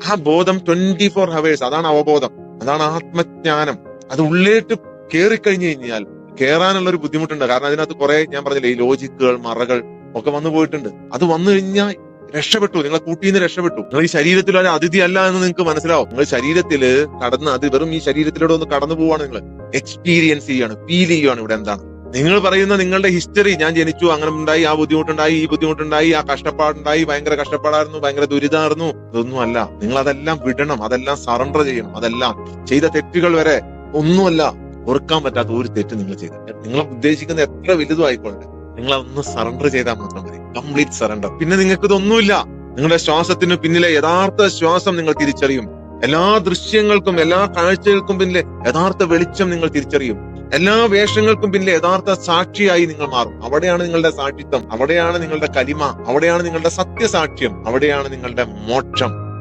ആ ബോധം 24 hours, അതാണ് അവബോധം, അതാണ് ആത്മജ്ഞാനം. അത് ഉള്ളിലേക്ക് കയറിക്കഴിഞ്ഞു കഴിഞ്ഞാൽ കയറാനുള്ള ഒരു ബുദ്ധിമുട്ടുണ്ട്. കാരണം അതിനകത്ത് കുറെ, ഞാൻ പറഞ്ഞില്ലേ, ഈ ലോജിക്കുകൾ, മറകൾ ഒക്കെ വന്നു പോയിട്ടുണ്ട്. അത് വന്നു കഴിഞ്ഞാൽ രക്ഷപ്പെട്ടു, നിങ്ങളെ കൂട്ടിന്ന് രക്ഷപ്പെട്ടു. നിങ്ങൾ ഈ ശരീരത്തിൽ ഒരു അതിഥി അല്ല എന്ന് നിങ്ങൾക്ക് മനസ്സിലാവും. നിങ്ങൾ ശരീരത്തില് കടന്ന്, അത് വെറും ഈ ശരീരത്തിലൂടെ ഒന്ന് കടന്നു പോവാണ്, നിങ്ങൾ എക്സ്പീരിയൻസ് ചെയ്യാണ്, ഫീൽ ചെയ്യുകയാണ് ഇവിടെ എന്താണ്. നിങ്ങൾ പറയുന്ന നിങ്ങളുടെ ഹിസ്റ്ററി, ഞാൻ ജനിച്ചു, അങ്ങനെ ഉണ്ടായി, ആ ബുദ്ധിമുട്ടുണ്ടായി, ഈ ബുദ്ധിമുട്ടുണ്ടായി, ആ കഷ്ടപ്പാടുണ്ടായി, ഭയങ്കര കഷ്ടപ്പാടായിരുന്നു, ഭയങ്കര ദുരിതമായിരുന്നു, ഇതൊന്നും അല്ല. നിങ്ങൾ അതെല്ലാം വിടണം, അതെല്ലാം സറണ്ടർ ചെയ്യണം. അതെല്ലാം ചെയ്ത തെറ്റുകൾ വരെ ഒന്നുമല്ല, ഓർക്കാൻ പറ്റാത്ത ഒരു തെറ്റ് നിങ്ങൾ ചെയ്തിട്ട്, നിങ്ങൾ ഉദ്ദേശിക്കുന്ന എത്ര വലുതും ആയിക്കോട്ടെ, നിങ്ങൾ അതൊന്ന് സറണ്ടർ ചെയ്താൽ മാത്രം മതി. Complete surrender. പിന്നെ നിങ്ങൾക്ക് ഇതൊന്നുമില്ല. നിങ്ങളുടെ ശ്വാസത്തിന് പിന്നിലെ യഥാർത്ഥ ശ്വാസം നിങ്ങൾ തിരിച്ചറിയും. എല്ലാ ദൃശ്യങ്ങൾക്കും, എല്ലാ കാഴ്ചകൾക്കും പിന്നിലെ യഥാർത്ഥ വെളിച്ചം നിങ്ങൾ തിരിച്ചറിയും. എല്ലാ വേഷങ്ങൾക്കും പിന്നിലെ യഥാർത്ഥ സാക്ഷിയായി നിങ്ങൾ മാറും. അവിടെയാണ് നിങ്ങളുടെ സാക്ഷിത്വം, അവിടെയാണ് നിങ്ങളുടെ കലിമ, അവിടെയാണ് നിങ്ങളുടെ സത്യസാക്ഷ്യം, അവിടെയാണ് നിങ്ങളുടെ മോക്ഷം.